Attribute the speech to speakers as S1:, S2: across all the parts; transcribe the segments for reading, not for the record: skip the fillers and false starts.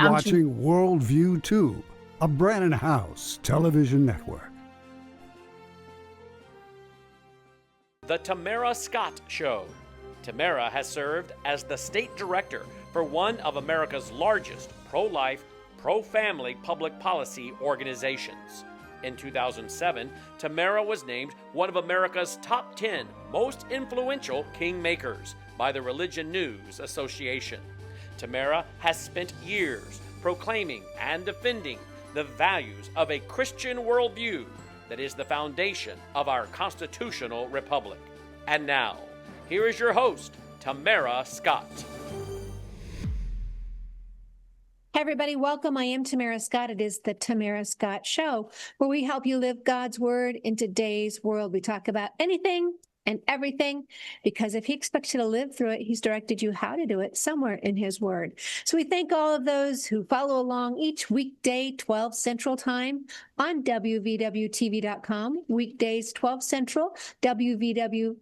S1: Watching Worldview Tube, a Brannon House television network.
S2: The Tamara Scott Show. Tamara has served as the state director for one of America's largest pro-life, pro-family public policy organizations. In 2007, Tamara was named one of America's top 10 most influential kingmakers by the Religion News Association. Tamara has spent years proclaiming and defending the values of a Christian worldview that is the foundation of our constitutional republic. And now, here is your host, Tamara Scott.
S3: Hey everybody, welcome. I am Tamara Scott. It is the Tamara Scott Show, where we help you live God's Word in today's world. We talk about anything and everything, because if he expects you to live through it, he's directed you how to do it somewhere in his word. So we thank all of those who follow along each weekday, 12 Central Time on WVWTV.com, weekdays 12 Central, WVWTV.com.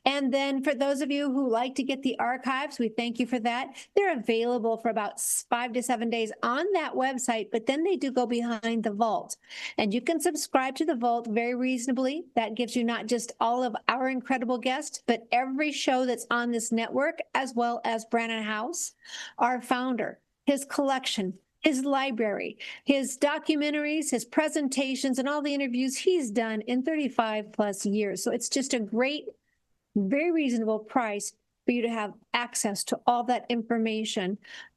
S3: And then for those of you who like to get the archives, we thank you for that. They're available for about 5 to 7 days on that website, but then they do go behind the vault. And you can subscribe to the vault very reasonably. That gives you not just all of our incredible guests, but every show that's on this network, as well as Brannon House, our founder, his collection, his library, his documentaries, his presentations, and all the interviews he's done in 35 plus years. So it's just a great, very reasonable price for you to have access to all that information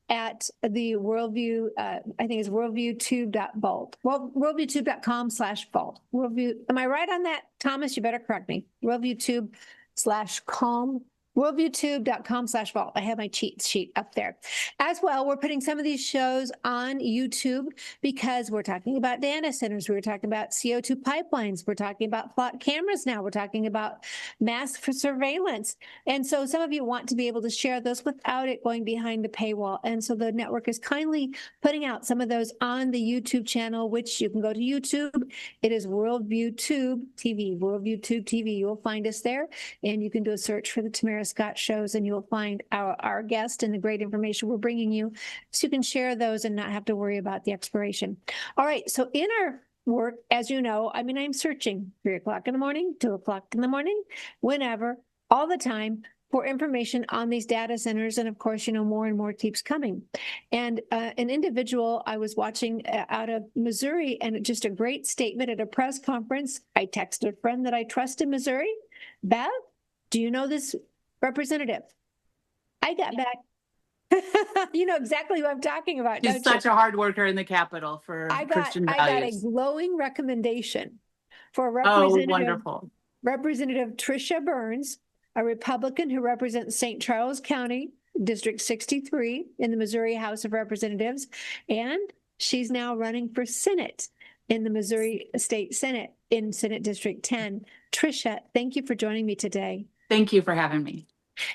S3: at the Worldview, I think it's worldviewtube.vault. Well, worldviewtube.com/vault. Worldview, am I right on that, Thomas? You better correct me. Worldviewtube/com. Worldviewtube.com/vault. I have my cheat sheet up there. As well, we're putting some of these shows on YouTube because we're talking about data centers. We're talking about CO2 pipelines. We're talking about plot cameras now. We're talking about mass surveillance. And so some of you want to be able to share those without it going behind the paywall. And so the network is kindly putting out some of those on the YouTube channel, which you can go to YouTube. It is Worldview Tube TV, Worldview Tube TV. You'll find us there, and you can do a search for the Tamara Scott shows, and you'll find our guest and the great information we're bringing you, so you can share those and not have to worry about the expiration. All right, so in our work, as you know, I'm searching 3 o'clock in the morning, 2 o'clock in the morning, whenever, all the time, for information on these data centers. And of course, more and more keeps coming. And an individual I was watching out of Missouri, and just a great statement at a press conference. I texted a friend that I trust in Missouri, Bev, do you know this representative? I got back. You know exactly who I'm talking about.
S4: She's such a hard worker in the Capitol for Christian values.
S3: I got a glowing recommendation for Representative Tricia Burns, a Republican who represents St. Charles County, District 63 in the Missouri House of Representatives. And she's now running for Senate in the Missouri State Senate in Senate District 10. Tricia, thank you for joining me today.
S4: Thank you for having me.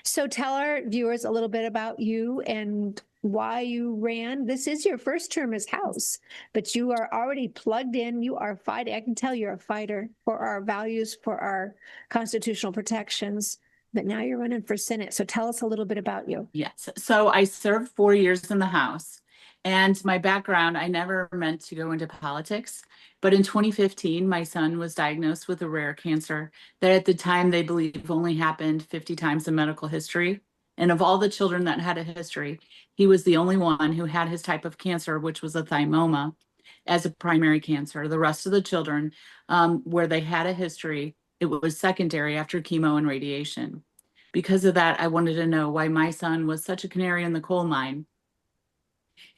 S3: So tell our viewers a little bit about you and why you ran. This is your first term as House, but you are already plugged in. You are fighting. I can tell you're a fighter for our values, for our constitutional protections, but now you're running for Senate. So tell us a little bit about you.
S4: Yes. So I served 4 years in the House, and my background, I never meant to go into politics. But in 2015, my son was diagnosed with a rare cancer that at the time they believe only happened 50 times in medical history. And of all the children that had a history, he was the only one who had his type of cancer, which was a thymoma, as a primary cancer. The rest of the children, where they had a history, it was secondary after chemo and radiation. Because of that, I wanted to know why my son was such a canary in the coal mine,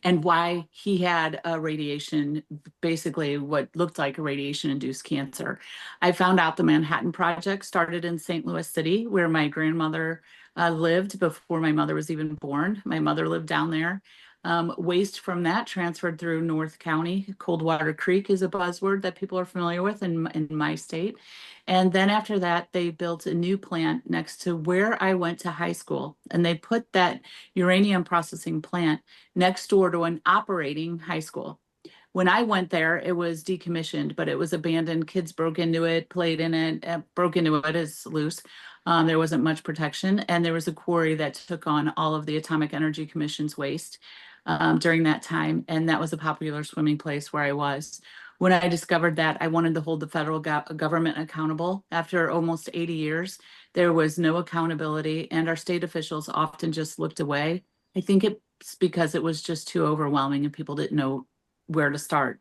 S4: and why he had a radiation, basically what looked like a radiation-induced cancer. I found out the Manhattan Project started in St. Louis City, where my grandmother lived before my mother was even born. My mother lived down there. Waste from that transferred through North County. Coldwater Creek is a buzzword that people are familiar with in my state. And then after that, they built a new plant next to where I went to high school. And they put that uranium processing plant next door to an operating high school. When I went there, it was decommissioned, but it was abandoned. Kids broke into it, played in it, broke into it as loose. There wasn't much protection. And there was a quarry that took on all of the Atomic Energy Commission's waste. during that time. And that was a popular swimming place where I was. When I discovered that, I wanted to hold the federal government accountable. After almost 80 years, there was no accountability, and our state officials often just looked away. I think it's because it was just too overwhelming and people didn't know where to start.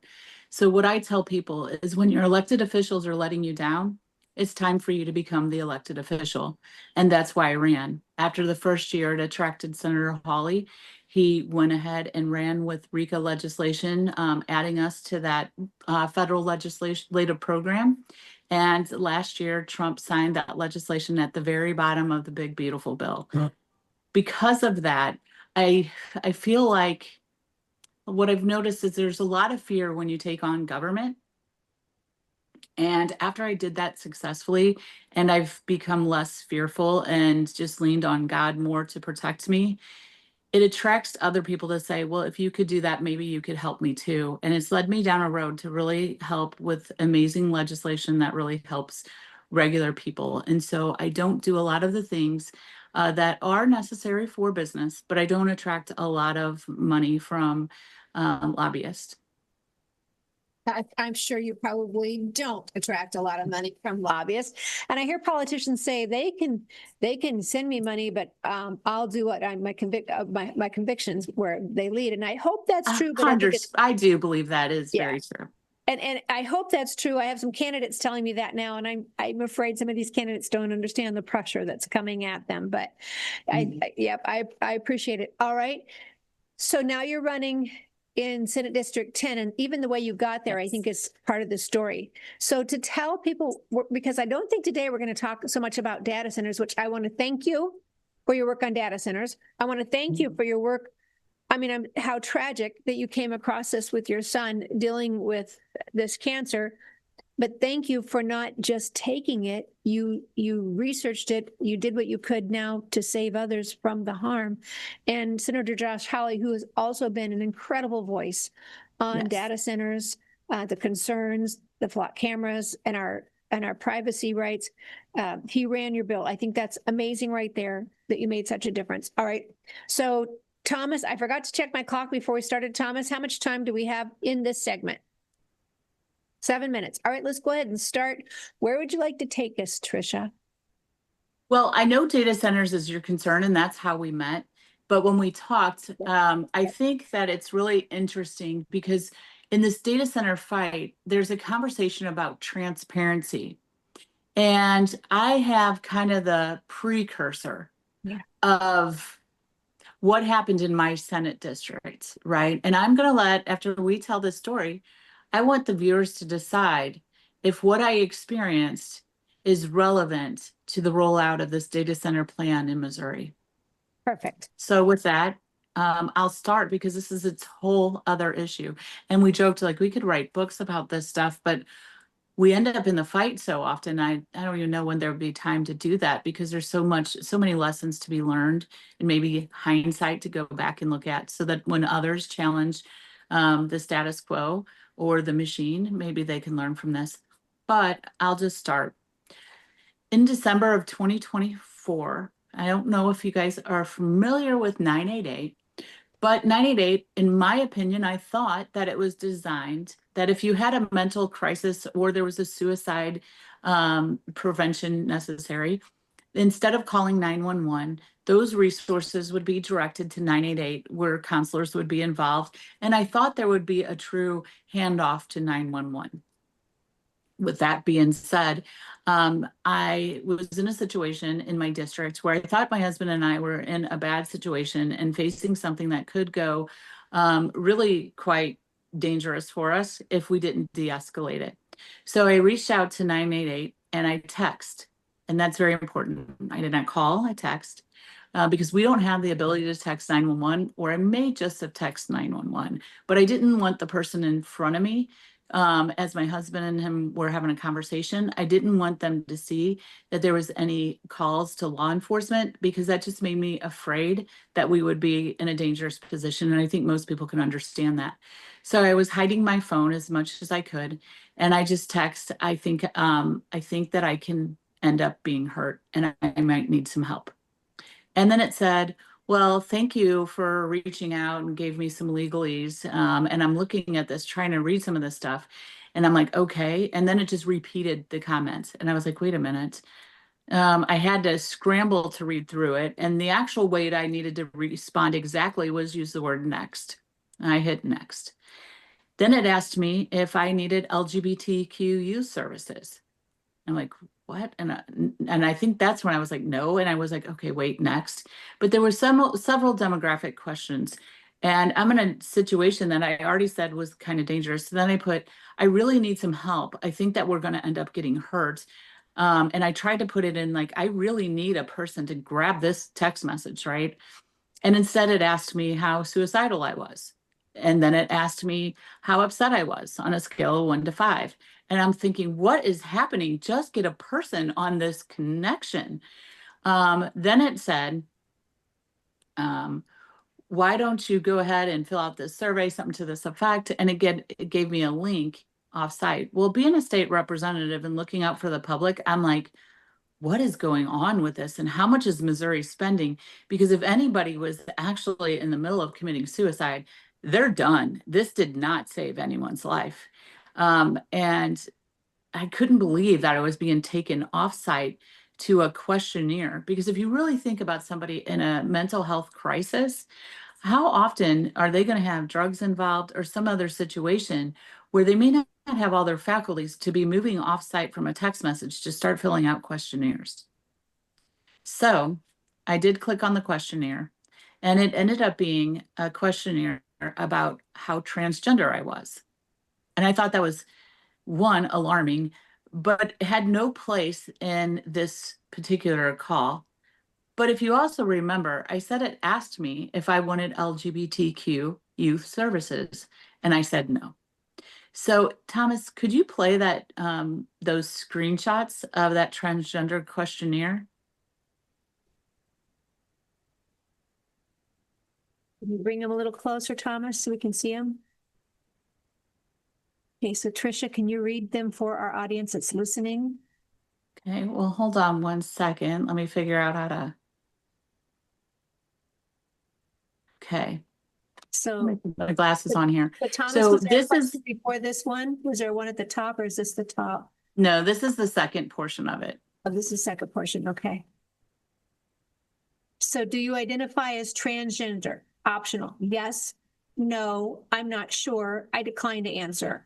S4: So what I tell people is when your elected officials are letting you down, it's time for you to become the elected official. And that's why I ran. After the first year, it attracted Senator Hawley. He went ahead and ran with RICA legislation, adding us to that federal legislative program. And last year, Trump signed that legislation at the very bottom of the big, beautiful bill. Because of that, I feel like what I've noticed is there's a lot of fear when you take on government. And after I did that successfully, and I've become less fearful and just leaned on God more to protect me, it attracts other people to say, well, if you could do that, maybe you could help me too. And it's led me down a road to really help with amazing legislation that really helps regular people. And so I don't do a lot of the things that are necessary for business, but I don't attract a lot of money from lobbyists.
S3: I'm sure you probably don't attract a lot of money from lobbyists. And I hear politicians say they can send me money, but I'll do what my convictions where they lead. And I hope that's true. But
S4: I do believe that is very true.
S3: And I hope that's true. I have some candidates telling me that now, and I'm afraid some of these candidates don't understand the pressure that's coming at them. But I appreciate it. All right. So now you're running in Senate District 10, and even the way you got there, I think is part of the story. So to tell people, because I don't think today we're going to talk so much about data centers, which I want to thank you for your work on data centers. I want to thank you for your work. I mean, how tragic that you came across this with your son dealing with this cancer. But thank you for not just taking it. You researched it. You did what you could now to save others from the harm. And Senator Josh Hawley, who has also been an incredible voice on data centers, the concerns, the flock cameras, and our privacy rights. He ran your bill. I think that's amazing right there that you made such a difference. All right. So Thomas, I forgot to check my clock before we started. Thomas, how much time do we have in this segment? 7 minutes. All right, let's go ahead and start. Where would you like to take us, Tricia?
S4: Well, I know data centers is your concern, and that's how we met. But when we talked, I think that it's really interesting because in this data center fight, there's a conversation about transparency. And I have kind of the precursor of what happened in my Senate district, right? And I'm going to let, after we tell this story, I want the viewers to decide if what I experienced is relevant to the rollout of this data center plan in Missouri.
S3: Perfect.
S4: So with that, I'll start because this is its whole other issue. And we joked like we could write books about this stuff, but we end up in the fight so often. I don't even know when there would be time to do that because there's so many lessons to be learned and maybe hindsight to go back and look at so that when others challenge the status quo or the machine, maybe they can learn from this. But I'll just start. In December of 2024, I don't know if you guys are familiar with 988, but 988, in my opinion, I thought that it was designed that if you had a mental crisis or there was a suicide prevention necessary, instead of calling 911, those resources would be directed to 988 where counselors would be involved. And I thought there would be a true handoff to 911. With that being said, I was in a situation in my district where I thought my husband and I were in a bad situation and facing something that could go really quite dangerous for us if we didn't de-escalate it. So I reached out to 988 and I text. And that's very important. I did not call, I text. Because we don't have the ability to text 911, or I may just have texted 911, but I didn't want the person in front of me, as my husband and him were having a conversation, I didn't want them to see that there was any calls to law enforcement because that just made me afraid that we would be in a dangerous position. And I think most people can understand that. So I was hiding my phone as much as I could. And I just text, I think that I can end up being hurt and I might need some help. And then it said, well, Well, thank you for reaching out and gave me some legalese. And I'm looking at this, trying to read some of this stuff. And I'm like, okay. And then it just repeated the comments. And I was like, wait a minute. I had to scramble to read through it. And the actual way I needed to respond exactly was use the word next. I hit next. Then it asked me if I needed LGBTQ youth services. I'm like, what? And I think that's when I was like, no. And I was like, okay, wait, next. But there were several demographic questions. And I'm in a situation that I already said was kind of dangerous. So then I put, I really need some help. I think that we're going to end up getting hurt. And I tried to put it in like, I really need a person to grab this text message, right? And instead it asked me how suicidal I was. And then it asked me how upset I was on a scale of 1 to 5. And I'm thinking, what is happening? Just get a person on this connection. Then it said, why don't you go ahead and fill out this survey, something to this effect. And again, it gave me a link off site. Well, being a state representative and looking out for the public, I'm like, what is going on with this and how much is Missouri spending? Because if anybody was actually in the middle of committing suicide, they're done. This did not save anyone's life. And I couldn't believe that I was being taken off-site to a questionnaire. Because if you really think about somebody in a mental health crisis, how often are they going to have drugs involved or some other situation where they may not have all their faculties to be moving off-site from a text message to start filling out questionnaires? So I did click on the questionnaire, and it ended up being a questionnaire about how transgender I was. And I thought that was, one, alarming, but it had no place in this particular call. But if you also remember, I said it asked me if I wanted LGBTQ youth services, and I said no. So Thomas, could you play that those screenshots of that transgender questionnaire?
S3: Can you bring them a little closer, Thomas, so we can see them? Okay, so Tricia, can you read them for our audience that's listening?
S4: Okay, well, hold on 1 second. Let me figure out how to. Okay.
S3: So
S4: My glasses on here.
S3: but Thomas,
S4: So
S3: was there a
S4: this is,
S3: question before this one? Was there one at the top or is this the top?
S4: no, this is the second portion of it.
S3: Oh, this is the second portion, okay. So do you identify as transgender? Optional, yes, no, I'm not sure, I decline to answer.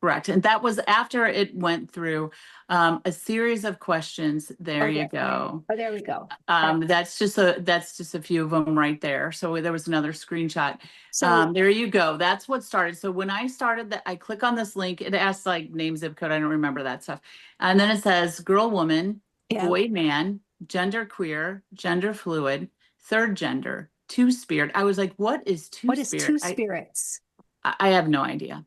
S4: Correct. And that was after it went through a series of questions. There you go.
S3: Oh, there we go.
S4: That's just a few of them right there. So there was another screenshot.
S3: So
S4: There you go. That's what started. So when I started that, I click on this link, it asks like name, zip code. I don't remember that stuff. And then it says girl, woman,
S3: yeah,
S4: boy, man, gender queer, gender fluid, third gender, two spirit. I was like, what is two
S3: what is
S4: spirit?
S3: two spirits?
S4: I have no idea.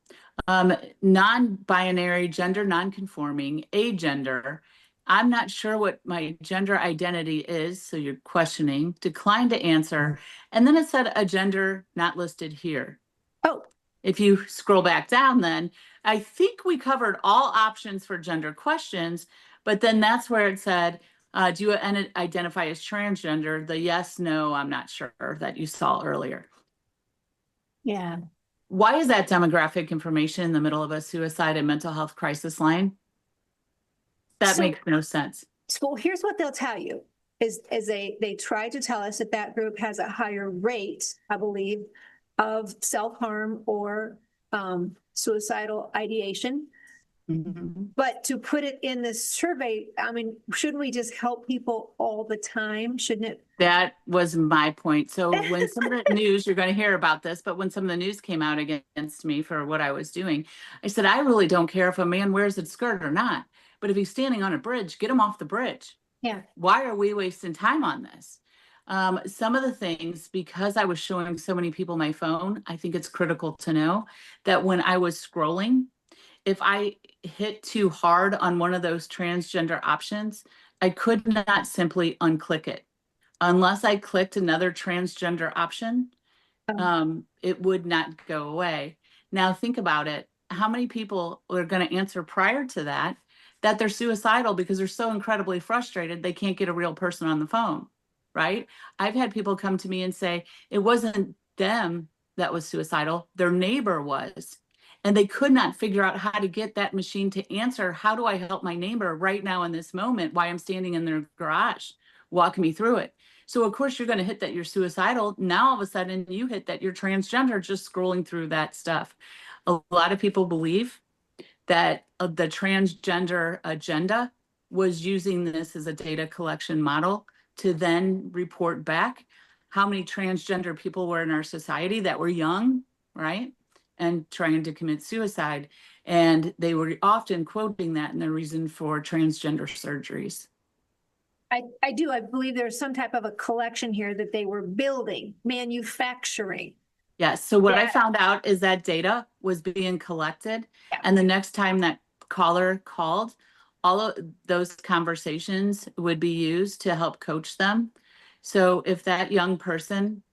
S4: Non-binary, gender non-conforming, agender. I'm not sure what my gender identity is, so you're questioning. Decline to answer. And then it said a gender not listed here.
S3: Oh,
S4: If you scroll back down, then I think we covered all options for gender questions, but then that's where it said, do you identify as transgender? The yes, no, I'm not sure that you saw earlier.
S3: yeah.
S4: Why is that demographic information in the middle of a suicide and mental health crisis line? That makes no sense.
S3: So here's what they'll tell you is they try to tell us that that group has a higher rate, I believe, of self-harm or suicidal ideation.
S4: Mm-hmm.
S3: But to put it in this survey, I mean, shouldn't we just help people all the time? Shouldn't it?
S4: That was my point. So when some of the news, you're going to hear about this, but when some of the news came out against me for what I was doing, I said, I really don't care if a man wears a skirt or not. But if he's standing on a bridge, get him off the bridge.
S3: Yeah.
S4: Why are we wasting time on this? Some of the things, because I was showing so many people my phone, I think it's critical to know that when I was scrolling, if I hit too hard on one of those transgender options, I could not simply unclick it. Unless I clicked another transgender option, it would not go away. Now think about it. How many people are going to answer prior to that they're suicidal because they're so incredibly frustrated they can't get a real person on the phone? right? I've had people come to me and say it wasn't them that was suicidal, their neighbor was. And they could not figure out how to get that machine to answer, how do I help my neighbor right now in this moment while I'm standing in their garage? Walk me through it. So of course you're going to hit that you're suicidal. Now all of a sudden you hit that you're transgender just scrolling through that stuff. A lot of people believe that the transgender agenda was using this as a data collection model to then report back how many transgender people were in our society that were young, right? And trying to commit suicide. And they were often quoting that in the reason for transgender surgeries.
S3: I do. I believe there's some type of a collection here that they were building, manufacturing.
S4: Yes. So what I
S3: Yeah.
S4: found out is that data was being collected.
S3: Yeah.
S4: And the next time that caller called, all of those conversations would be used to help coach them. So if that young person,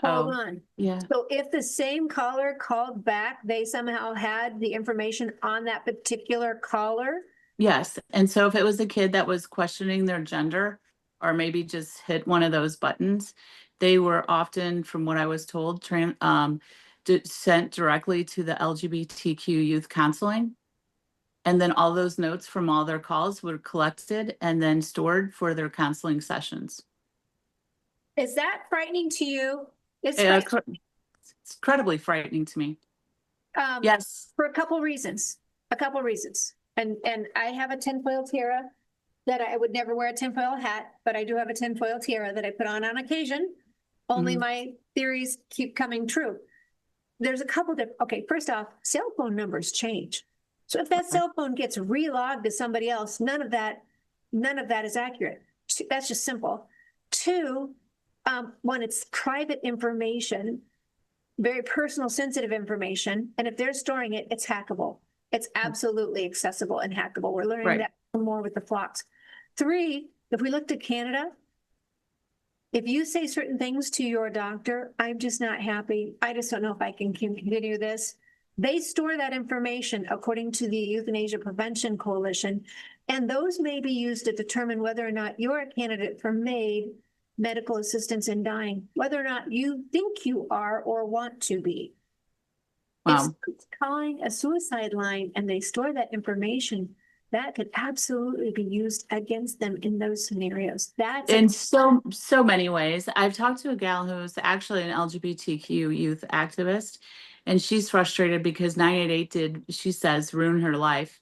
S3: Hold on.
S4: yeah,
S3: So if the same caller called back, they somehow had the information on that particular caller?
S4: yes. And so if it was a kid that was questioning their gender or maybe just hit one of those buttons, they were often, from what I was told, sent directly to the LGBTQ youth counseling. And then all those notes from all their calls were collected and then stored for their counseling sessions.
S3: Is that frightening to you? It's
S4: It's
S3: frightening.
S4: incredibly frightening to me.
S3: Um,
S4: Yes.
S3: For a couple reasons. And I have a tinfoil tiara that I would never wear a tinfoil hat, but I do have a tinfoil tiara that I put on occasion. Only
S4: Mhm.
S3: my theories keep coming true. There's a couple of, okay, first off, cell phone numbers change. So if that cell phone gets relogged to somebody else, none of that is accurate. That's just simple. Two, when it's private information, very personal, sensitive information, and if they're storing it, it's hackable. It's absolutely accessible and hackable. We're learning
S4: Right.
S3: that more with the flocks. Three, if we looked at Canada, if you say certain things to your doctor, I'm just not happy. I just don't know if I can continue this. They store that information according to the Euthanasia Prevention Coalition, and those may be used to determine whether or not you're a candidate for MAID, medical assistance in dying, whether or not you think you are or want to be. If
S4: Wow.
S3: someone's calling a suicide line and they store that information, that could absolutely be used against them in those scenarios. That's
S4: In so many ways. I've talked to a gal who's actually an LGBTQ youth activist, and she's frustrated because 988 did, she says, ruin her life.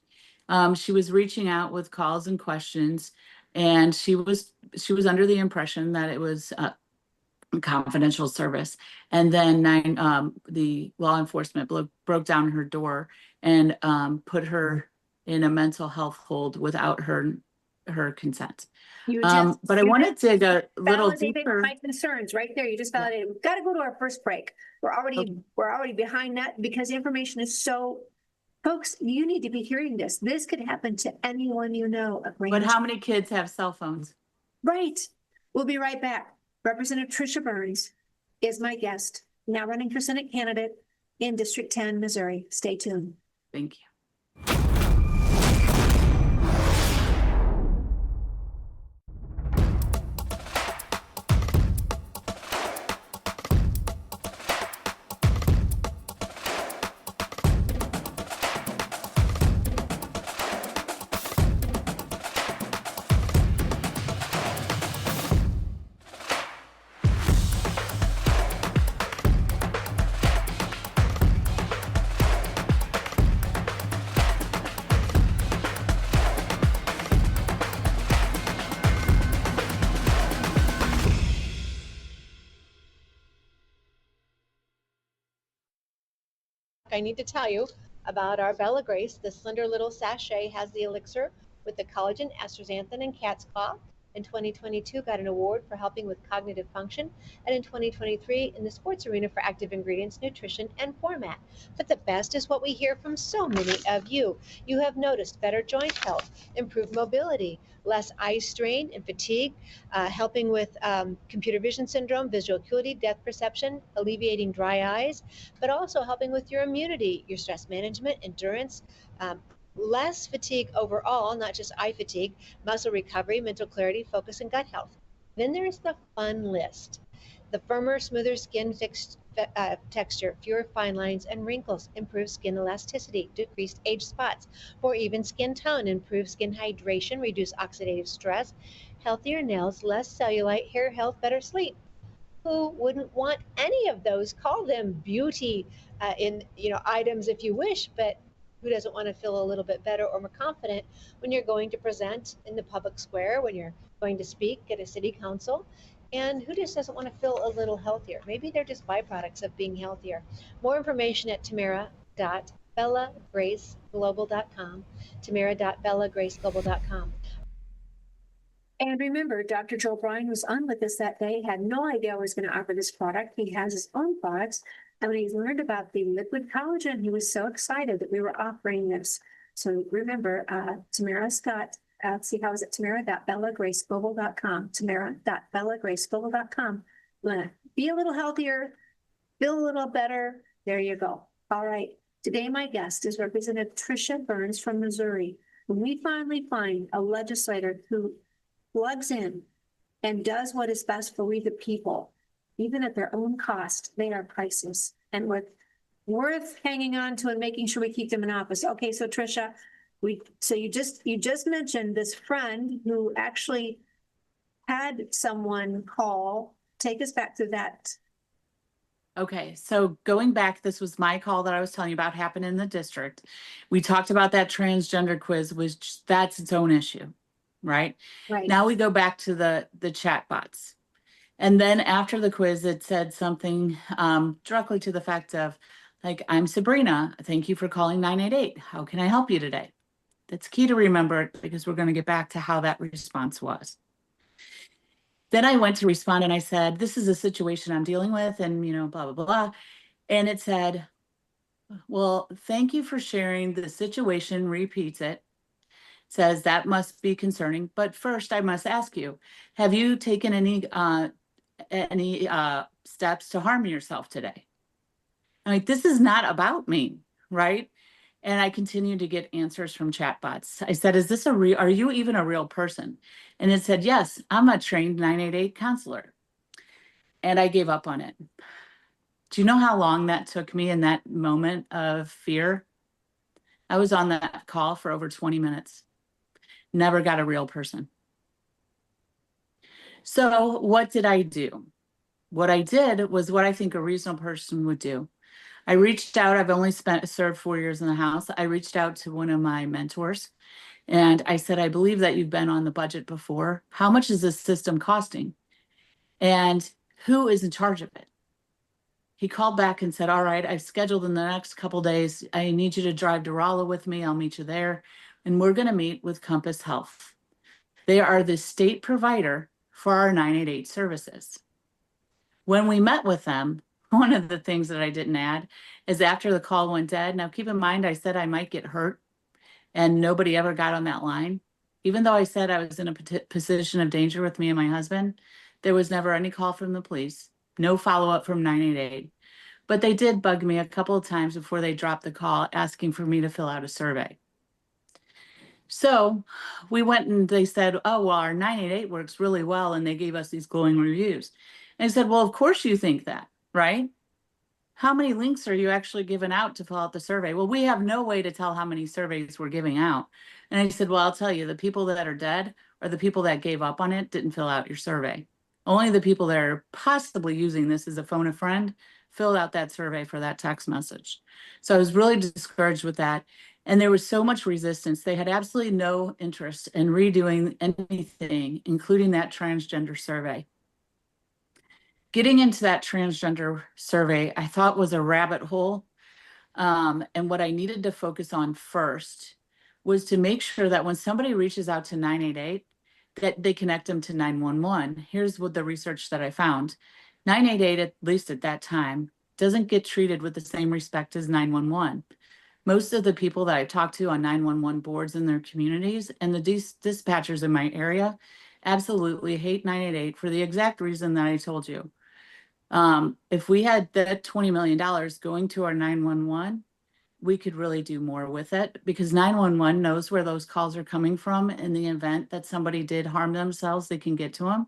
S4: She was reaching out with calls and questions, and she was under the impression that it was a confidential service. And then the law enforcement broke down her door and put her in a mental health hold without her consent. But I wanted to go a little deeper.
S3: My concerns right there. You just validated. We've got to go to our first break. We're already behind that because the information is so. Folks, you need to be hearing this. This could happen to anyone you know.
S4: But how many kids have cell phones?
S3: Right. We'll be right back. Representative Tricia Burns is my guest, now running for Senate candidate in District 10, Missouri. Stay tuned.
S4: Thank you.
S5: I need to tell you about our Bella Grace. The slender little sachet has the elixir with the collagen, astaxanthin, and cat's claw. In 2022, got an award for helping with cognitive function, and in 2023, in the sports arena for active ingredients, nutrition, and format. But the best is what we hear from so many of you. You have noticed better joint health, improved mobility, less eye strain and fatigue, helping with computer vision syndrome, visual acuity, depth perception, alleviating dry eyes, but also helping with your immunity, your stress management, endurance, less fatigue overall, not just eye fatigue, muscle recovery, mental clarity, focus, and gut health. Then there's the fun list. The firmer, smoother skin texture, fewer fine lines and wrinkles, improved skin elasticity, decreased age spots, more even skin tone, improved skin hydration, reduced oxidative stress, healthier nails, less cellulite, hair health, better sleep. Who wouldn't want any of those? Call them beauty in items if you wish, but who doesn't want to feel a little bit better or more confident when you're going to present in the public square, when you're going to speak at a city council? And who just doesn't want to feel a little healthier? Maybe they're just byproducts of being healthier. More information at tamara.bellagraceglobal.com, tamara.bellagraceglobal.com.
S3: And remember, Dr. Joe Bryan was on with us that day, had no idea I was going to offer this product. He has his own products. And when he learned about the liquid collagen, he was so excited that we were offering this. So remember, Tamara Scott, see how is it? Tamara.bellagraceglobal.com, tamara.bellagraceglobal.com. Be a little healthier, feel a little better. There you go. All right. Today, my guest is Representative Tricia Burns from Missouri. When we finally find a legislator who plugs in and does what is best for we the people, even at their own cost, they are priceless and worth hanging on to and making sure we keep them in office. Okay, so Tricia, you just mentioned this friend who actually had someone call. Take us back to that.
S4: Okay, so going back, this was my call that I was telling you about happened in the district. We talked about that transgender quiz, which that's its own issue, right?
S3: Right.
S4: Now we go back to the chat bots. And then after the quiz, it said something directly to the fact of, like, I'm Sabrina. Thank you for calling 988. How can I help you today? That's key to remember because we're going to get back to how that response was. Then I went to respond and I said, this is a situation I'm dealing with and, blah, blah, blah. And it said, well, thank you for sharing the situation, repeats it. Says that must be concerning. But first, I must ask you, have you taken any steps to harm yourself today? I'm like, this is not about me, right? And I continued to get answers from chatbots. I said, is this are you even a real person? And it said, yes, I'm a trained 988 counselor. And I gave up on it. Do you know how long that took me in that moment of fear? I was on that call for over 20 minutes. Never got a real person. So what did I do? What I did was what I think a reasonable person would do. I reached out. I've only served 4 years in the House. I reached out to one of my mentors and I said, I believe that you've been on the budget before. How much is this system costing? And who is in charge of it? He called back and said, all right, I've scheduled in the next couple days. I need you to drive to Rolla with me. I'll meet you there. And we're going to meet with Compass Health. They are the state provider for our 988 services. When we met with them, one of the things that I didn't add is after the call went dead. Now, keep in mind, I said I might get hurt and nobody ever got on that line. Even though I said I was in a position of danger with me and my husband, there was never any call from the police, no follow-up from 988. But they did bug me a couple of times before they dropped the call asking for me to fill out a survey. So we went and they said, oh, well, our 988 works really well. And they gave us these glowing reviews. And I said, well, of course you think that, right? How many links are you actually giving out to fill out the survey? Well, we have no way to tell how many surveys we're giving out. And I said, well, I'll tell you, the people that are dead or the people that gave up on it didn't fill out your survey. Only the people that are possibly using this as a phone a friend filled out that survey for that text message. So I was really discouraged with that. And there was so much resistance. They had absolutely no interest in redoing anything, including that transgender survey. Getting into that transgender survey, I thought was a rabbit hole. And what I needed to focus on first was to make sure that when somebody reaches out to 988, that they connect them to 911. Here's what the research that I found. 988, at least at that time, doesn't get treated with the same respect as 911. Most of the people that I talked to on 911 boards in their communities and the dispatchers in my area absolutely hate 988 for the exact reason that I told you. If we had that $20 million going to our 911, we could really do more with it because 911 knows where those calls are coming from in the event that somebody did harm themselves, they can get to them.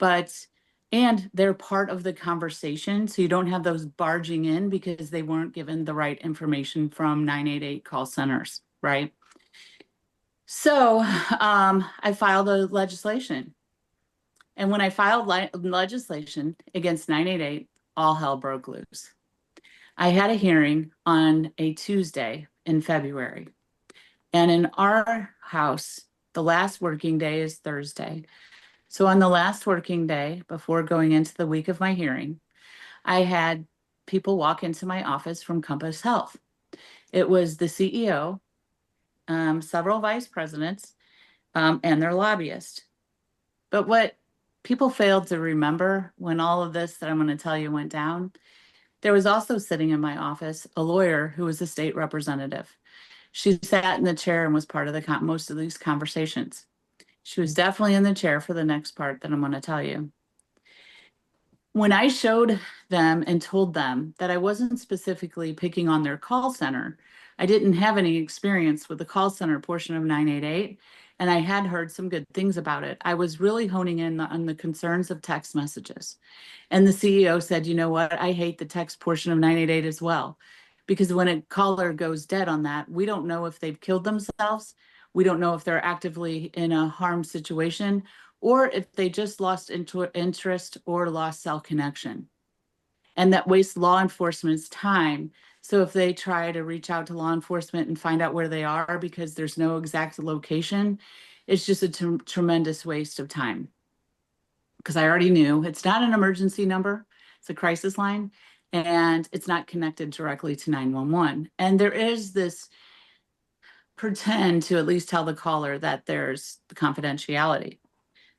S4: And they're part of the conversation. So you don't have those barging in because they weren't given the right information from 988 call centers, right? So I filed a legislation. And when I filed legislation against 988, all hell broke loose. I had a hearing on a Tuesday in February. And in our house, the last working day is Thursday. So on the last working day, before going into the week of my hearing, I had people walk into my office from Compass Health. It was the CEO, several vice presidents, and their lobbyist. But what people failed to remember when all of this that I'm going to tell you went down, there was also sitting in my office a lawyer who was a state representative. She sat in the chair and was part of the most of these conversations. She was definitely in the chair for the next part that I'm going to tell you. When I showed them and told them that I wasn't specifically picking on their call center, I didn't have any experience with the call center portion of 988, and I had heard some good things about it. I was really honing in on the concerns of text messages. And the CEO said, you know what, I hate the text portion of 988 as well. Because when a caller goes dead on that, we don't know if they've killed themselves. We don't know if they're actively in a harm situation, or if they just lost interest or lost cell connection. And that wastes law enforcement's time. So if they try to reach out to law enforcement and find out where they are because there's no exact location, it's just a tremendous waste of time. Because I already knew it's not an emergency number, it's a crisis line, and it's not connected directly to 911. And there is this pretend to at least tell the caller that there's the confidentiality.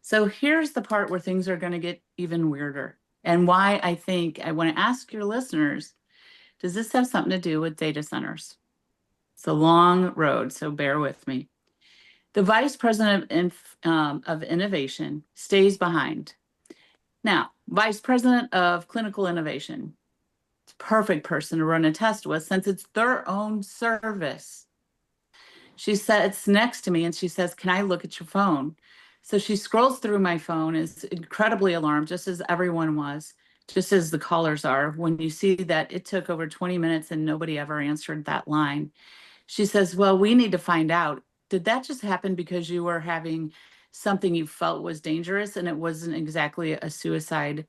S4: So here's the part where things are going to get even weirder, and why I think I want to ask your listeners, does this have something to do with data centers? It's a long road, so bear with me. The vice president of innovation stays behind. Now, vice president of clinical innovation, it's a perfect person to run a test with since it's their own service. She sits next to me and she says, can I look at your phone? So she scrolls through my phone, is incredibly alarmed, just as everyone was, just as the callers are, when you see that it took over 20 minutes and nobody ever answered that line. She says, well, we need to find out, did that just happen because you were having something you felt was dangerous and it wasn't exactly a suicide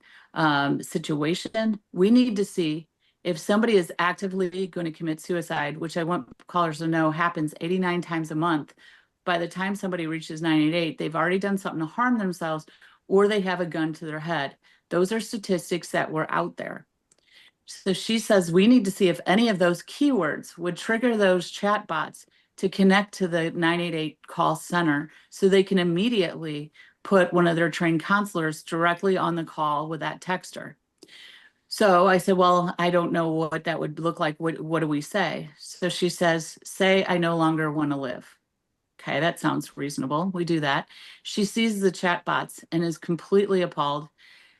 S4: situation? We need to see if somebody is actively going to commit suicide, which I want callers to know happens 89 times a month. By the time somebody reaches 988, they've already done something to harm themselves, or they have a gun to their head. Those are statistics that were out there. So she says we need to see if any of those keywords would trigger those chat bots to connect to the 988 call center so they can immediately put one of their trained counselors directly on the call with that texter. So I said, well, I don't know what that would look like. What do we say? So she says, say, I no longer want to live. Okay, that sounds reasonable. We do that. She sees the chat bots and is completely appalled,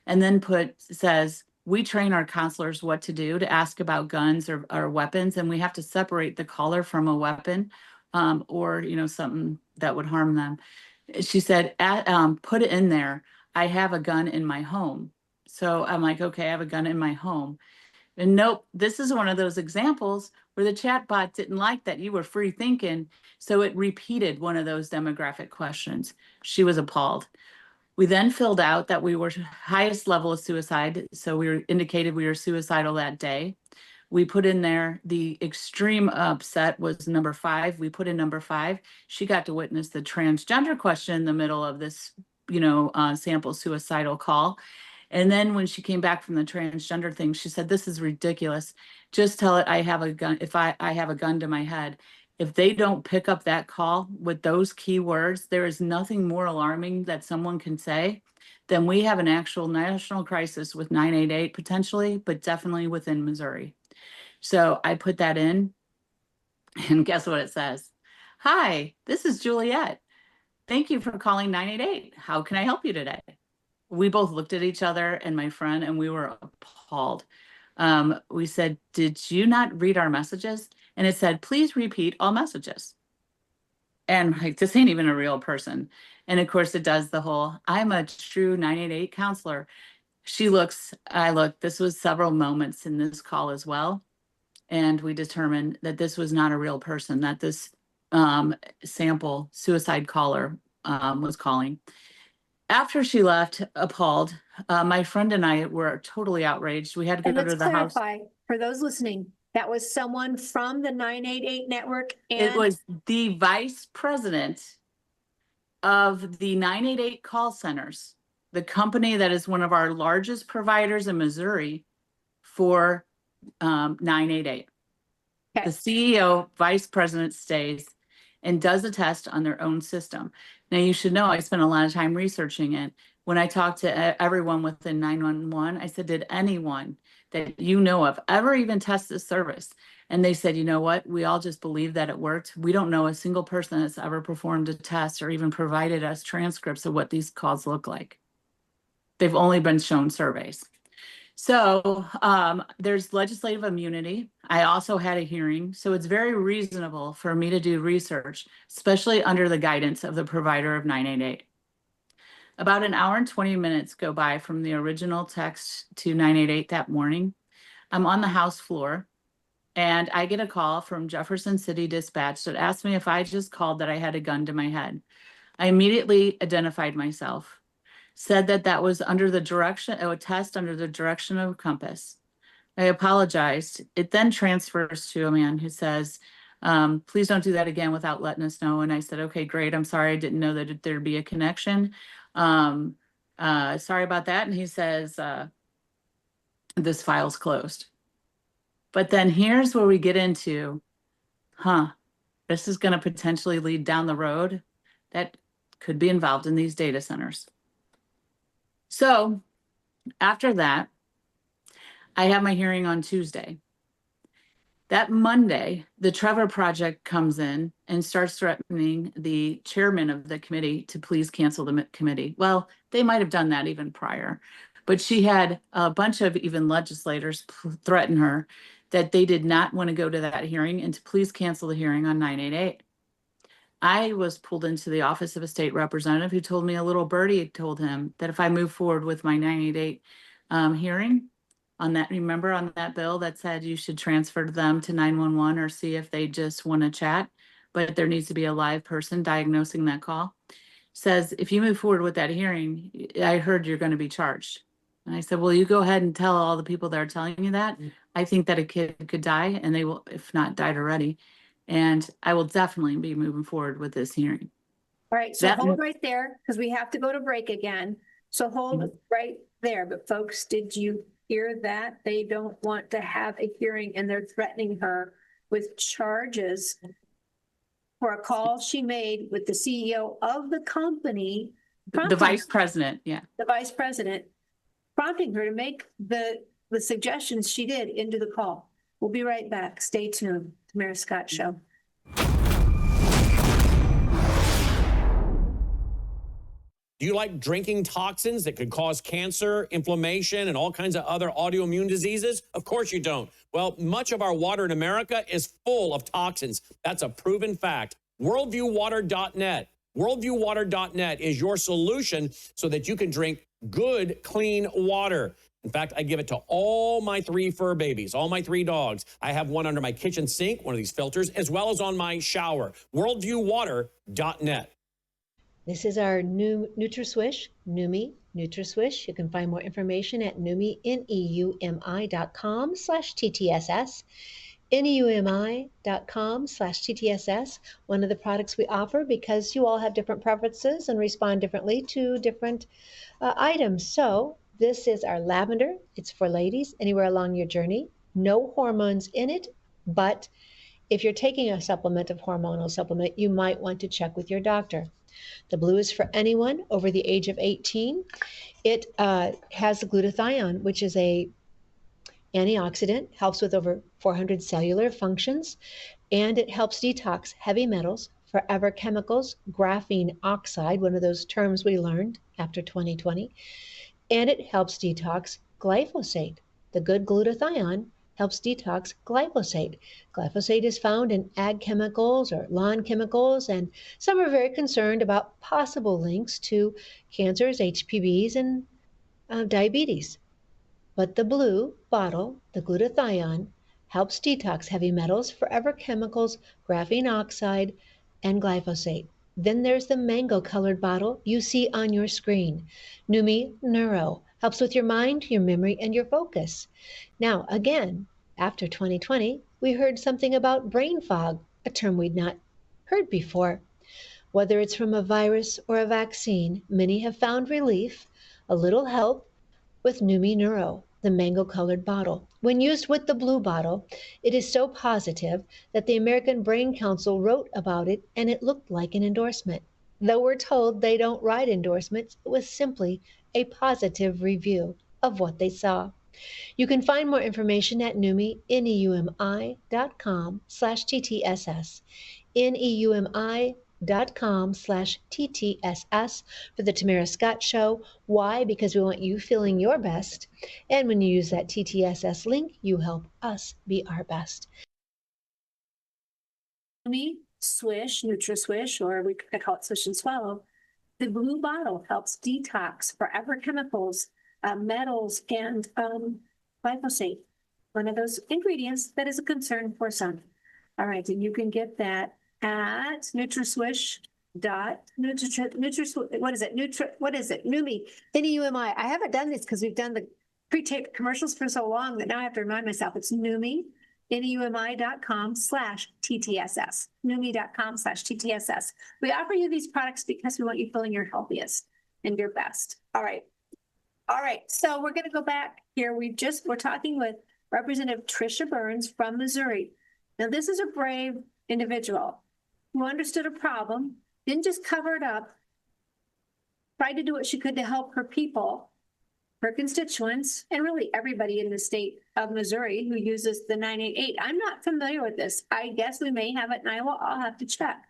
S4: and then says, we train our counselors what to do to ask about guns or weapons, and we have to separate the caller from a weapon or something that would harm them. She said, put it in there. I have a gun in my home. So I'm like, okay, I have a gun in my home. And nope, this is one of those examples where the chatbot didn't like that you were free thinking. So it repeated one of those demographic questions. She was appalled. We then filled out that we were highest level of suicide. So we indicated we were suicidal that day. We put in there the extreme upset was number 5. We put in number 5. She got to witness the transgender question in the middle of this, sample suicidal call. And then when she came back from the transgender thing, she said, this is ridiculous. Just tell it I have a gun. If I have a gun to my head, if they don't pick up that call with those key words, there is nothing more alarming that someone can say than we have an actual national crisis with 988 potentially, but definitely within Missouri. So I put that in, and guess what it says? Hi, this is Juliet. Thank you for calling 988. How can I help you today? We both looked at each other and my friend, and we were appalled. We said, did you not read our messages? And it said, please repeat all messages. And like, this ain't even a real person. And of course it does the whole, I'm a true 988 counselor. She looks, I look, this was several moments in this call as well. And we determined that this was not a real person, that this sample suicide caller was calling. After she left, appalled, my friend and I were totally outraged. We had to
S3: And
S4: go
S3: let's
S4: to the house.
S3: clarify for those listening, that was someone from the 988 network. And
S4: It was the vice president of the 988 call centers, the company that is one of our largest providers in Missouri for 988.
S3: Okay.
S4: The CEO, vice president stays and does a test on their own system. Now, you should know I spent a lot of time researching it. When I talked to everyone within 911, I said, did anyone that you know of ever even test this service? And they said, you know what? We all just believe that it worked. We don't know a single person that's ever performed a test or even provided us transcripts of what these calls look like. They've only been shown surveys. So there's legislative immunity. I also had a hearing. So it's very reasonable for me to do research, especially under the guidance of the provider of 988. About an hour and 20 minutes go by from the original text to 988 that morning. I'm on the House floor and I get a call from Jefferson City Dispatch that asked me if I just called that I had a gun to my head. I immediately identified myself, said that that was under the direction, a test under the direction of Compass. I apologized. It then transfers to a man who says, please don't do that again without letting us know. And I said, okay, great. I'm sorry. I didn't know that there'd be a connection. Sorry about that. And he says, this file's closed. But then here's where we get into, this is going to potentially lead down the road that could be involved in these data centers. So after that, I have my hearing on Tuesday. That Monday, the Trevor Project comes in and starts threatening the chairman of the committee to please cancel the committee. Well, they might have done that even prior, but she had a bunch of even legislators threaten her that they did not want to go to that hearing and to please cancel the hearing on 988. I was pulled into the office of a state representative who told me a little birdie had told him that if I move forward with my 988 hearing on that, remember on that bill that said you should transfer them to 911 or see if they just want to chat, but there needs to be a live person diagnosing that call, says if you move forward with that hearing, I heard you're going to be charged. And I said, well, you go ahead and tell all the people that are telling you that. I think that a kid could die and they will, if not died already. And I will definitely be moving forward with this hearing.
S3: All right, so hold right there because we have to go to break again. So hold right there. But folks, did you hear that? They don't want to have a hearing and they're threatening her with charges for a call she made with the CEO of the company.
S4: The vice president, yeah.
S3: The vice president, prompting her to make the suggestions she did into the call. We'll be right back. Stay tuned. Tamara Scott Show.
S2: Do you like drinking toxins that could cause cancer, inflammation, and all kinds of other autoimmune diseases? Of course you don't. Well, much of our water in America is full of toxins. That's a proven fact. WorldviewWater.net. WorldviewWater.net is your solution so that you can drink good, clean water. In fact, I give it to all my 3 fur babies, all my 3 dogs. I have one under my kitchen sink, one of these filters, as well as on my shower. WorldviewWater.net.
S5: This is our new NutraSwish, Numi NutraSwish. You can find more information at Numi, neumi.com/TTSS. neumi.com/TTSS, one of the products we offer because you all have different preferences and respond differently to different items. So this is our lavender. It's for ladies anywhere along your journey. No hormones in it, but if you're taking a supplement, a hormonal supplement, you might want to check with your doctor. The blue is for anyone over the age of 18. It has the glutathione, which is a antioxidant, helps with over 400 cellular functions, and it helps detox heavy metals, forever chemicals, graphene oxide, one of those terms we learned after 2020, and it helps detox glyphosate. The good glutathione helps detox glyphosate. Glyphosate is found in ag chemicals or lawn chemicals, and some are very concerned about possible links to cancers, HPVs, and diabetes. But the blue bottle, the glutathione, helps detox heavy metals, forever chemicals, graphene oxide, and glyphosate. Then there's the mango colored bottle you see on your screen. Numi Neuro helps with your mind, your memory, and your focus. Now, again, after 2020, we heard something about brain fog, a term we'd not heard before. Whether it's from a virus or a vaccine, many have found relief, a little help with Numi Neuro, the mango colored bottle. When used with the blue bottle, it is so positive that the American Brain Council wrote about it and it looked like an endorsement. Though we're told they don't write endorsements, it was simply a positive review of what they saw. You can find more information at neumi.com/TTSS. neumi.com/TTSS for the Tamara Scott Show. Why? Because we want you feeling your best. And when you use that TTSS link, you help us be our best.
S3: Swish, NutraSwish, or we could call it Swish and Swallow. The blue bottle helps detox forever chemicals, metals, and glyphosate. One of those ingredients that is a concern for some. All right, and you can get that at NutraSwish. What is it? Numi, N-E-U-M-I. I haven't done this because we've done the pre-taped commercials for so long that now I have to remind myself. It's Numi, neumi.com/TTSS. Numi.com/TTSS. We offer you these products because we want you feeling your healthiest and your best. All right. So we're going to go back here. We're talking with Representative Tricia Burns from Missouri. Now, this is a brave individual who understood a problem, didn't just cover it up, tried to do what she could to help her people, her constituents, and really everybody in the state of Missouri who uses the 988. I'm not familiar with this. I guess we may have it in Iowa. I'll have to check.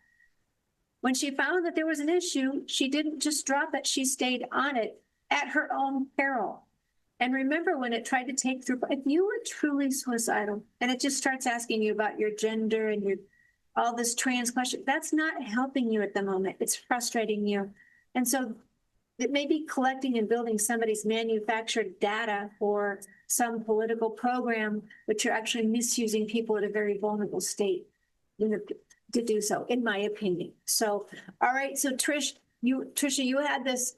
S3: When she found that there was an issue, she didn't just drop it. She stayed on it at her own peril. And remember when it tried to take through, if you were truly suicidal and it just starts asking you about your gender and your all this trans question, that's not helping you at the moment. It's frustrating you. And so it may be collecting and building somebody's manufactured data for some political program, but you're actually misusing people at a very vulnerable state to do so, in my opinion. So, all right. So Tricia, you had this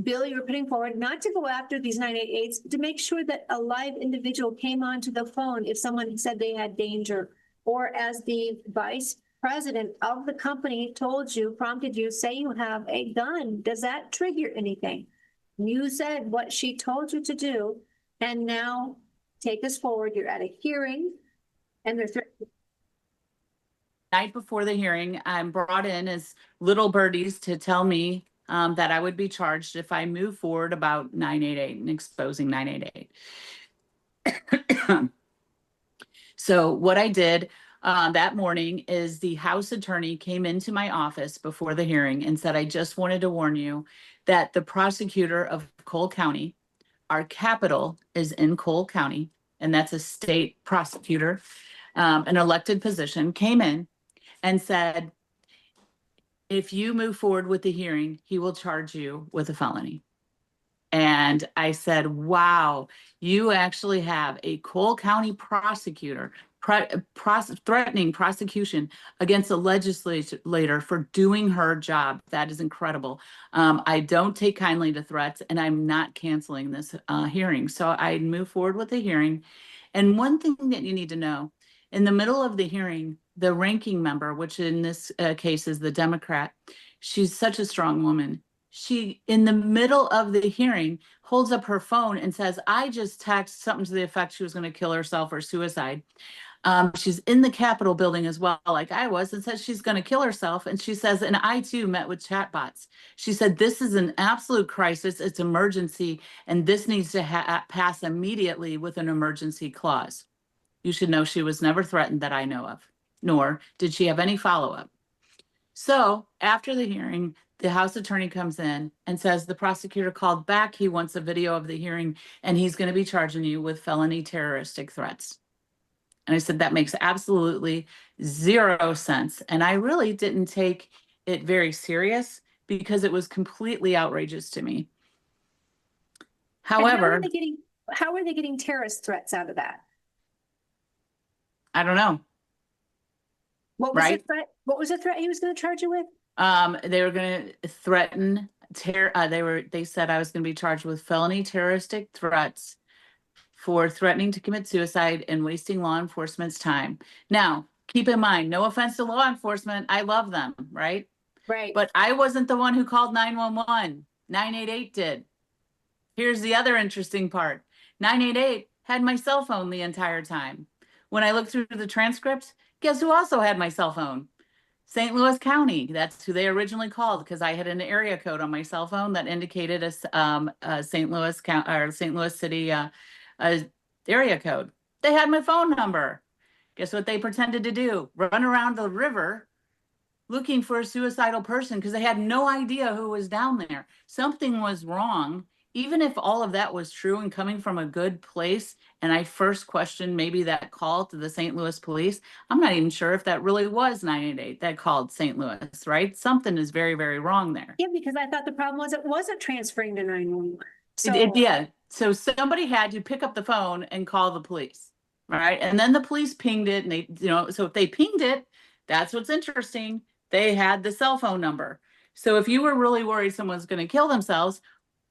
S3: bill you were putting forward, not to go after these 988s, to make sure that a live individual came onto the phone if someone said they had danger, or as the vice president of the company prompted you, say you have a gun. Does that trigger anything? You said what she told you to do, and now take us forward. You're at a hearing, and they're
S4: Night before the hearing, I'm brought in as little birdies to tell me that I would be charged if I move forward about 988 and exposing 988. So what I did that morning is the House attorney came into my office before the hearing and said, I just wanted to warn you that the prosecutor of Cole County, our capital is in Cole County, and that's a state prosecutor, an elected position, came in and said, if you move forward with the hearing, he will charge you with a felony. And I said, wow, you actually have a Cole County prosecutor threatening prosecution against a legislator for doing her job. That is incredible. I don't take kindly to threats, and I'm not canceling this hearing. So I move forward with the hearing. And one thing that you need to know, in the middle of the hearing, the ranking member, which in this case is the Democrat, she's such a strong woman. She, in the middle of the hearing, holds up her phone and says, I just texted something to the effect she was going to kill herself or suicide. She's in the Capitol building as well, like I was, and says she's going to kill herself. And she says, and I too met with chatbots. She said, this is an absolute crisis. It's emergency, and this needs to pass immediately with an emergency clause. You should know she was never threatened that I know of, nor did she have any follow-up. So after the hearing, the House attorney comes in and says the prosecutor called back. He wants a video of the hearing, and he's going to be charging you with felony terroristic threats. And I said, that makes absolutely zero sense. And I really didn't take it very serious because it was completely outrageous to me.
S3: And
S4: However,
S3: how are they getting terrorist threats out of that?
S4: I don't know.
S3: What was
S4: Right.
S3: the threat? What was the threat he was going to charge you with?
S4: They were going to threaten they said I was going to be charged with felony terroristic threats for threatening to commit suicide and wasting law enforcement's time. Now, keep in mind, no offense to law enforcement, I love them, right?
S3: Right.
S4: But I wasn't the one who called 911. 988 did. Here's the other interesting part. 988 had my cell phone the entire time. When I looked through the transcripts, guess who also had my cell phone? St. Louis County. That's who they originally called because I had an area code on my cell phone that indicated a St. Louis County or St. Louis City area code. They had my phone number. Guess what they pretended to do? Run around the river looking for a suicidal person because they had no idea who was down there. Something was wrong. Even if all of that was true and coming from a good place, and I first questioned maybe that call to the St. Louis police, I'm not even sure if that really was 988 that called St. Louis, right? Something is very, very wrong there.
S3: Yeah, because I thought the problem was it wasn't transferring to 911. So
S4: Yeah. So somebody had to pick up the phone and call the police, right? And then the police pinged it, and they, so if they pinged it, that's what's interesting. They had the cell phone number. So if you were really worried someone's going to kill themselves,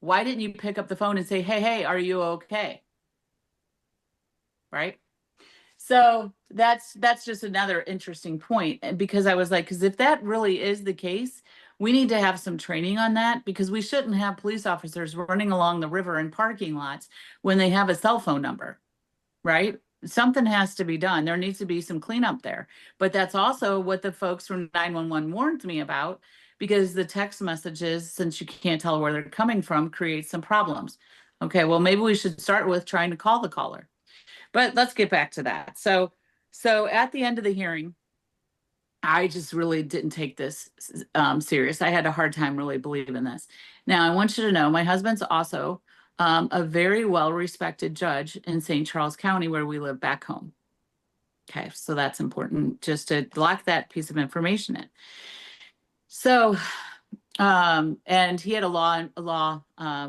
S4: why didn't you pick up the phone and say, hey, are you okay? Right? So that's just another interesting point. And because I was like, because if that really is the case, we need to have some training on that because we shouldn't have police officers running along the river in parking lots when they have a cell phone number, right? Something has to be done. There needs to be some cleanup there. But that's also what the folks from 911 warned me about because the text messages, since you can't tell where they're coming from, create some problems. Okay, well, maybe we should start with trying to call the caller. But let's get back to that. So at the end of the hearing, I just really didn't take this serious. I had a hard time really believing this. Now, I want you to know my husband's also a very well-respected judge in St. Charles County where we live back home. Okay, so that's important just to lock that piece of information in. So, and he had a law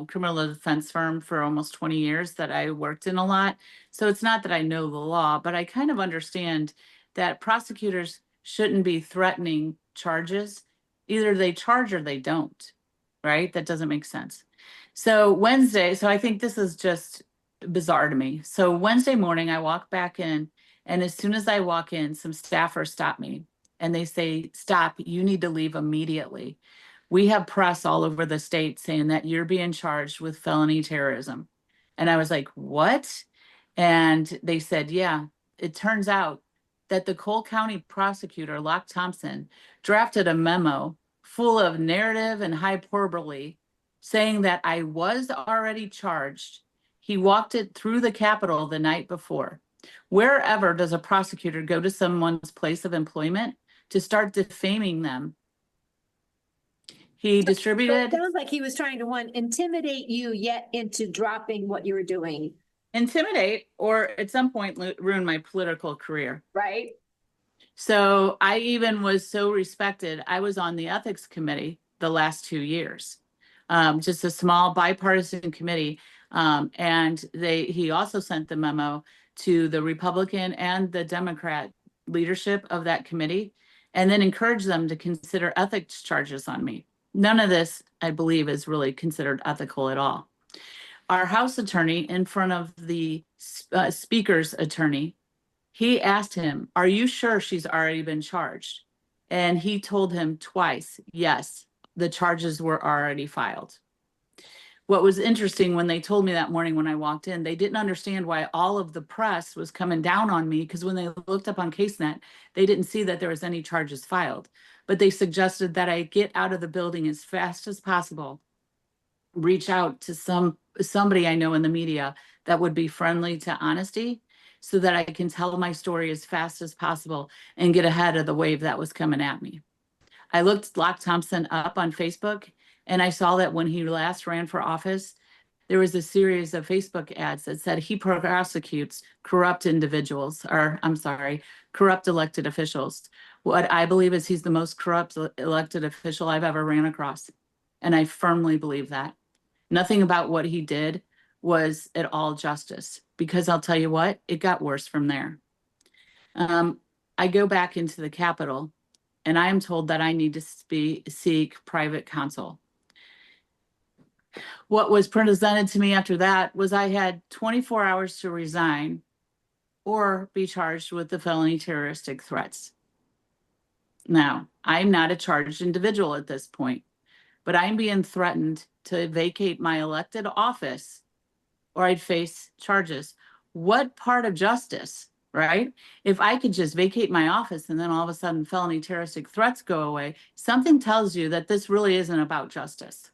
S4: criminal defense firm for almost 20 years that I worked in a lot. So it's not that I know the law, but I kind of understand that prosecutors shouldn't be threatening charges. Either they charge or they don't, right? That doesn't make sense. So Wednesday, so I think this is just bizarre to me. So Wednesday morning, I walk back in, and as soon as I walk in, some staffers stop me and they say, stop, you need to leave immediately. We have press all over the state saying that you're being charged with felony terrorism. And I was like, what? And they said, yeah, it turns out that the Cole County prosecutor, Locke Thompson, drafted a memo full of narrative and hyperbole saying that I was already charged. He walked it through the Capitol the night before. Wherever does a prosecutor go to someone's place of employment to start defaming them? He distributed.
S3: So it sounds like he was trying to intimidate you yet into dropping what you were doing.
S4: Intimidate, or at some point ruin my political career.
S3: Right.
S4: So I even was so respected. I was on the ethics committee the last 2 years, just a small bipartisan committee. And he also sent the memo to the Republican and the Democrat leadership of that committee, and then encouraged them to consider ethics charges on me. None of this, I believe, is really considered ethical at all. Our House attorney, in front of the speaker's attorney, he asked him, are you sure she's already been charged? And he told him twice, yes, the charges were already filed. What was interesting when they told me that morning when I walked in, they didn't understand why all of the press was coming down on me, because when they looked up on CaseNet, they didn't see that there was any charges filed. But they suggested that I get out of the building as fast as possible, reach out to somebody I know in the media that would be friendly to honesty, so that I can tell my story as fast as possible and get ahead of the wave that was coming at me. I looked Locke Thompson up on Facebook, and I saw that when he last ran for office, there was a series of Facebook ads that said he prosecutes corrupt individuals, or I'm sorry, corrupt elected officials. What I believe is he's the most corrupt elected official I've ever ran across. And I firmly believe that. Nothing about what he did was at all justice, because I'll tell you what, it got worse from there. I go back into the Capitol and I am told that I need to seek private counsel. What was presented to me after that was I had 24 hours to resign or be charged with the felony terroristic threats. Now, I'm not a charged individual at this point, but I'm being threatened to vacate my elected office or I'd face charges. What part of justice, right? If I could just vacate my office and then all of a sudden felony terroristic threats go away, something tells you that this really isn't about justice.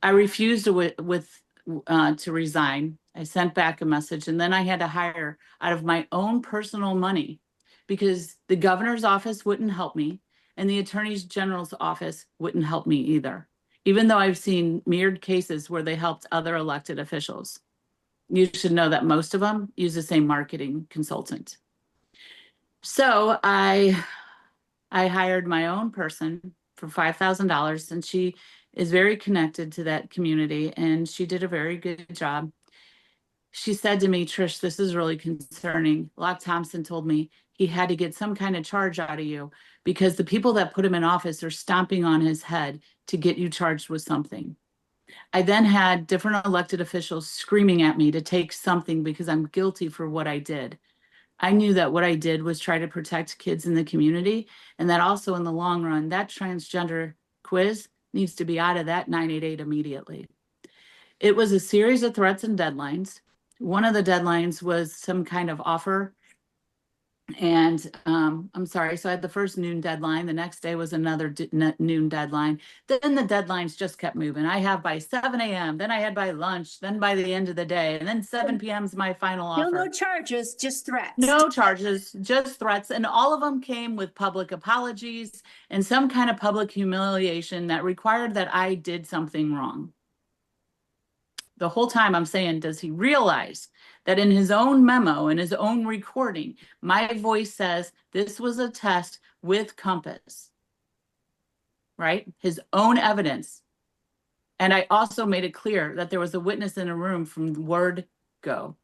S4: I refused to resign. I sent back a message, and then I had to hire out of my own personal money because the governor's office wouldn't help me and the attorney general's office wouldn't help me either, even though I've seen mirrored cases where they helped other elected officials. You should know that most of them use the same marketing consultant. So I hired my own person for $5,000, and she is very connected to that community, and she did a very good job. She said to me, Trish, this is really concerning. Locke Thompson told me he had to get some kind of charge out of you because the people that put him in office are stomping on his head to get you charged with something. I then had different elected officials screaming at me to take something because I'm guilty for what I did. I knew that what I did was try to protect kids in the community, and that also in the long run, that transgender quiz needs to be out of that 988 immediately. It was a series of threats and deadlines. One of the deadlines was some kind of offer. And I'm sorry, so I had the first noon deadline. The next day was another noon deadline. Then the deadlines just kept moving. I have by 7 a.m., then I had by lunch, then by the end of the day, and then 7 p.m. is my final offer.
S3: No charges, just threats.
S4: No charges, just threats. And all of them came with public apologies and some kind of public humiliation that required that I did something wrong. The whole time I'm saying, does he realize that in his own memo, in his own recording, my voice says this was a test with compass, right? His own evidence. And I also made it clear that there was a witness in a room from the word go.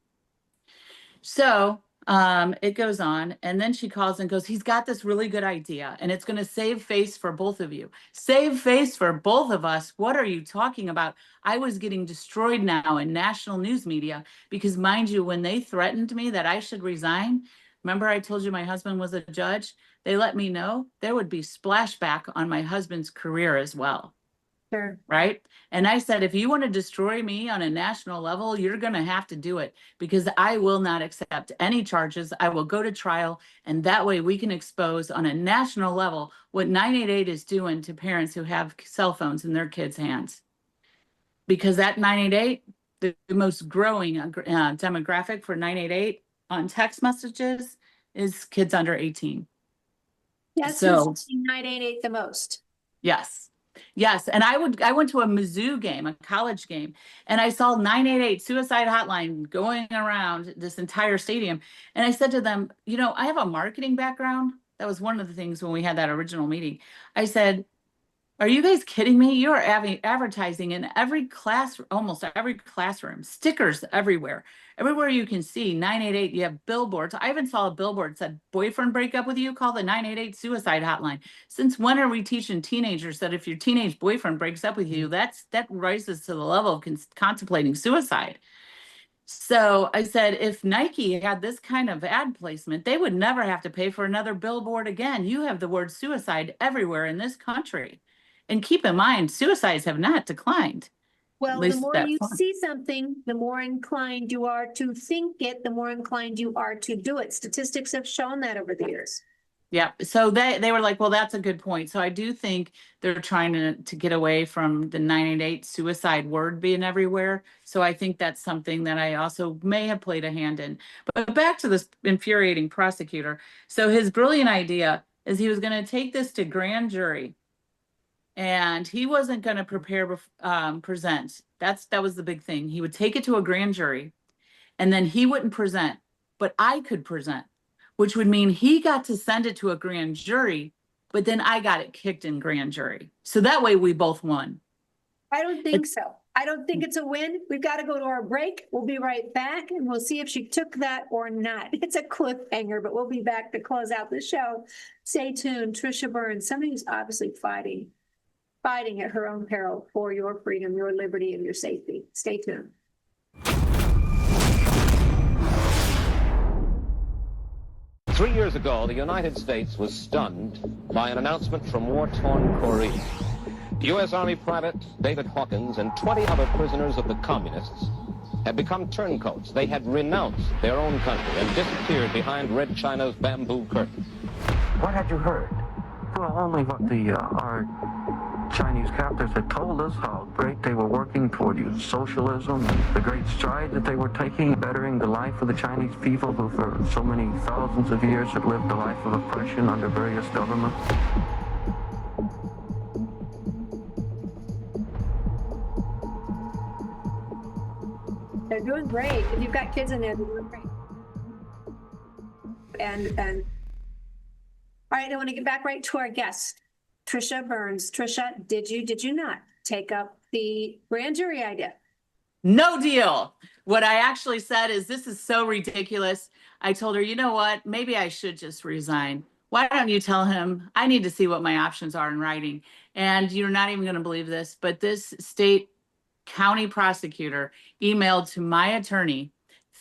S4: So it goes on, and then she calls and goes, he's got this really good idea, and it's going to save face for both of you. Save face for both of us? What are you talking about? I was getting destroyed now in national news media because, mind you, when they threatened me that I should resign, remember I told you my husband was a judge? They let me know there would be splashback on my husband's career as well.
S3: Sure.
S4: Right. And I said, if you want to destroy me on a national level, you're going to have to do it because I will not accept any charges. I will go to trial. And that way we can expose on a national level what 988 is doing to parents who have cell phones in their kids' hands. Because that 988, the most growing demographic for 988 on text messages is kids under 18.
S3: Yes,
S4: so
S3: 988 the most.
S4: Yes. Yes. And I went to a Mizzou game, a college game, and I saw 988 suicide hotline going around this entire stadium. And I said to them, you know, I have a marketing background. That was one of the things when we had that original meeting. I said, are you guys kidding me? You are advertising in every class, almost every classroom, stickers everywhere. Everywhere you can see 988, you have billboards. I even saw a billboard that said, boyfriend break up with you, call the 988 suicide hotline. Since when are we teaching teenagers that if your teenage boyfriend breaks up with you, that rises to the level of contemplating suicide? So I said, if Nike had this kind of ad placement, they would never have to pay for another billboard again. You have the word suicide everywhere in this country. And keep in mind, suicides have not declined.
S3: Well, the more you see something, the more inclined you are to think it, the more inclined you are to do it. Statistics have shown that over the years.
S4: Yeah. So they were like, well, that's a good point. So I do think they're trying to get away from the 988 suicide word being everywhere. So I think that's something that I also may have played a hand in. But back to this infuriating prosecutor. So his brilliant idea is he was going to take this to grand jury. and he wasn't going to present. That was the big thing. He would take it to a grand jury, and then he wouldn't present, but I could present, which would mean he got to send it to a grand jury, but then I got it kicked in grand jury. So that way we both won.
S3: I don't think so. I don't think it's a win. We've got to go to our break. We'll be right back and we'll see if she took that or not. It's a cliffhanger, but we'll be back to close out the show. Stay tuned. Trisha Burns, somebody who's obviously fighting at her own peril for your freedom, your liberty, and your safety. Stay tuned.
S6: Three years ago, the United States was stunned by an announcement from war-torn Korea. U.S. Army Private David Hawkins and 20 other prisoners of the communists had become turncoats. They had renounced their own country and disappeared behind Red China's bamboo curtain.
S7: What had you heard? Well, only what our Chinese captors had told us, how great they were working toward socialism, and the great strides that they were taking, bettering the life of the Chinese people who for so many thousands of years had lived a life of oppression under various governments.
S3: They're doing great. If you've got kids in there, they're doing great. And all right, I want to get back right to our guest, Trisha Burns. Trisha, did you not take up the grand jury idea?
S4: No deal. What I actually said is, this is so ridiculous. I told her, you know what, maybe I should just resign. Why don't you tell him I need to see what my options are in writing? And you're not even going to believe this, but this state county prosecutor emailed to my attorney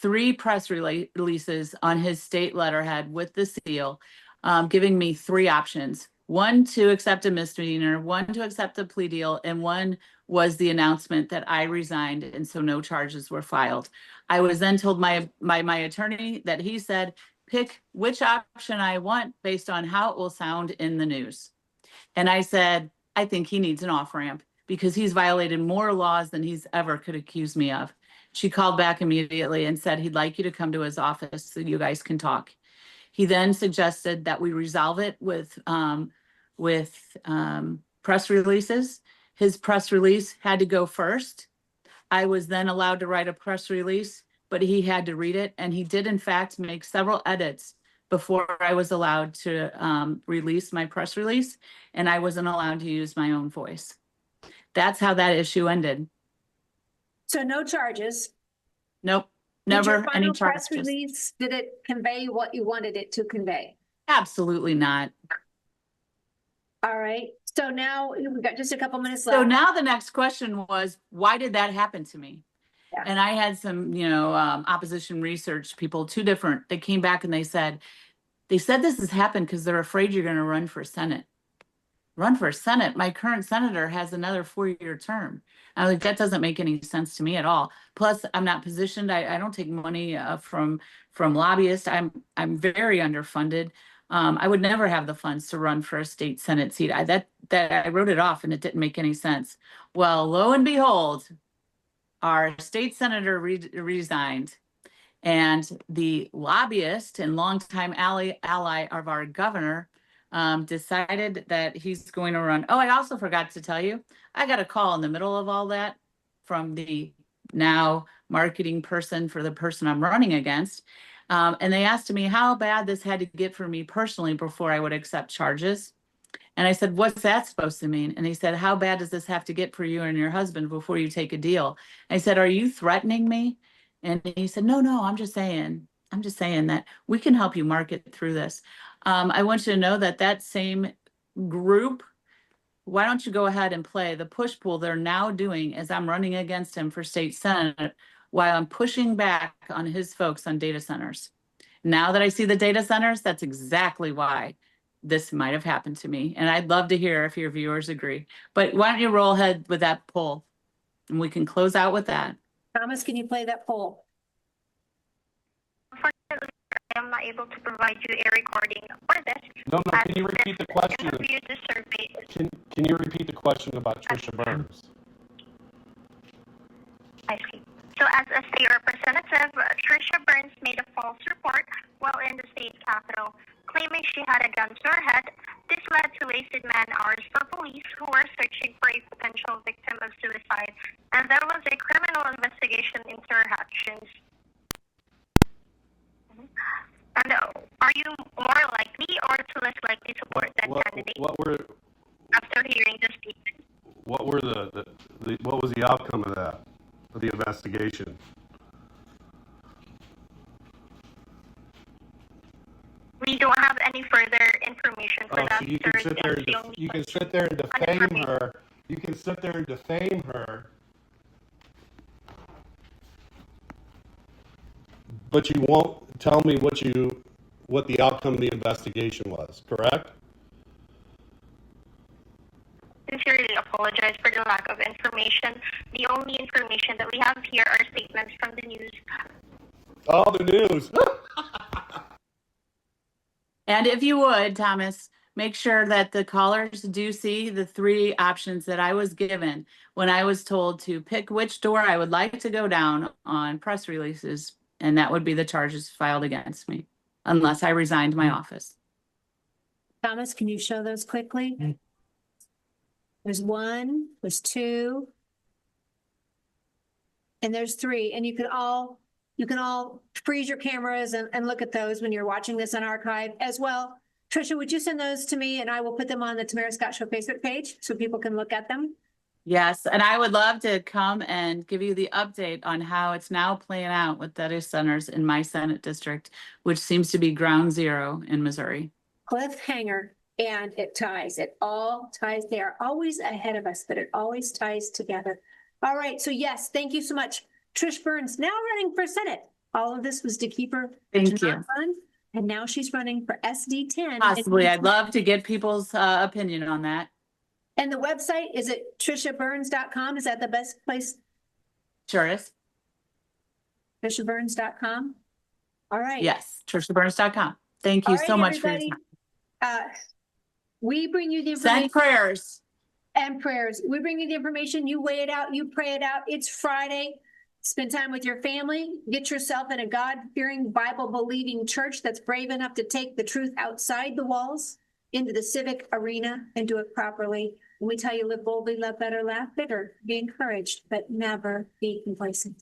S4: 3 press releases on his state letterhead with the seal, giving me 3 options. 1 to accept a misdemeanor, 1 to accept a plea deal, and 1 was the announcement that I resigned, and so no charges were filed. I was then told by my attorney that he said, pick which option I want based on how it will sound in the news. And I said, I think he needs an off-ramp because he's violated more laws than he's ever could accuse me of. She called back immediately and said he'd like you to come to his office so you guys can talk. He then suggested that we resolve it with press releases. His press release had to go first. I was then allowed to write a press release, but he had to read it. And he did, in fact, make several edits before I was allowed to release my press release. And I wasn't allowed to use my own voice. That's how that issue ended.
S3: So no charges.
S4: Nope,
S3: Did your
S4: never any
S3: final
S4: charges.
S3: press release, did it convey what you wanted it to convey?
S4: Absolutely not.
S3: All right. So now we've got just a couple minutes left.
S4: So now the next question was, why did that happen to me?
S3: Yeah.
S4: And I had some, opposition research people, 2 different, they came back and they said this has happened because they're afraid you're going to run for Senate. Run for Senate? My current senator has another 4-year term. I was like, that doesn't make any sense to me at all. Plus, I'm not positioned. I don't take money from lobbyists. I'm very underfunded. I would never have the funds to run for a state Senate seat. I wrote it off and it didn't make any sense. Well, lo and behold, our state senator resigned, and the lobbyist and longtime ally of our governor decided that he's going to run. Oh, I also forgot to tell you, I got a call in the middle of all that from the now marketing person for the person I'm running against. And they asked me how bad this had to get for me personally before I would accept charges. And I said, what's that supposed to mean? And he said, how bad does this have to get for you and your husband before you take a deal? I said, are you threatening me? And he said, no, I'm just saying that we can help you market through this. I want you to know that same group, why don't you go ahead and play the push-pull they're now doing as I'm running against him for state senate while I'm pushing back on his folks on data centers. Now that I see the data centers, that's exactly why this might have happened to me. And I'd love to hear if your viewers agree. But why don't you roll ahead with that poll and we can close out with that.
S3: Thomas, can you play that poll?
S8: Unfortunately, I am not able to provide you a recording for this.
S9: No, can you repeat the question?
S8: The survey.
S9: Can you repeat the question about Trisha Burns?
S8: I see. So as a state representative, Trisha Burns made a false report while in the state capitol, claiming she had a gun to her head This led to wasted man hours for police who were searching for a potential victim of suicide, and there was a criminal investigation into her actions. And are you more likely or to less likely to support that candidate after hearing the statement?
S9: What were what was the outcome of that, of the investigation?
S8: We don't have any further information for that.
S9: So you can sit there and you can sit there and defame her. You can sit there and defame her, but you won't tell me what the outcome of the investigation was. Correct?
S8: Sincerely apologize for the lack of information. The only information that we have here are statements from the news.
S9: Oh, the news.
S4: And if you would, Thomas, make sure that the callers do see the 3 options that I was given when I was told to pick which door I would like to go down on press releases, and that would be the charges filed against me, unless I resigned my office.
S3: Thomas, can you show those quickly? There's 1, there's 2, and there's 3. And you can all freeze your cameras and look at those when you're watching this on archive as well. Trisha, would you send those to me and I will put them on the Tamara Scott Show Facebook page so people can look at them?
S4: Yes, and I would love to come and give you the update on how it's now playing out with data centers in my Senate district, which seems to be ground zero in Missouri.
S3: Cliffhanger, and it ties. It all ties. They are always ahead of us, but it always ties together. All right, so yes, thank you so much. Trish Burns, now running for Senate. All of this was to keep her
S4: Thank
S3: to
S4: you.
S3: not run, and now she's running for SD10.
S4: Possibly. I'd love to get people's opinion on that.
S3: And the website, is it TrishaBurns.com? Is that the best place?
S4: Sure is.
S3: TrishaBurns.com. All right.
S4: Yes, TrishaBurns.com. Thank you so much for your time.
S3: We bring you the information.
S4: Send prayers.
S3: And prayers. We bring you the information. You weigh it out. You pray it out. It's Friday. Spend time with your family. Get yourself in a God-fearing, Bible-believing church that's brave enough to take the truth outside the walls into the civic arena and do it properly. And we tell you, live boldly, love better, laugh bigger, be encouraged, but never be complacent.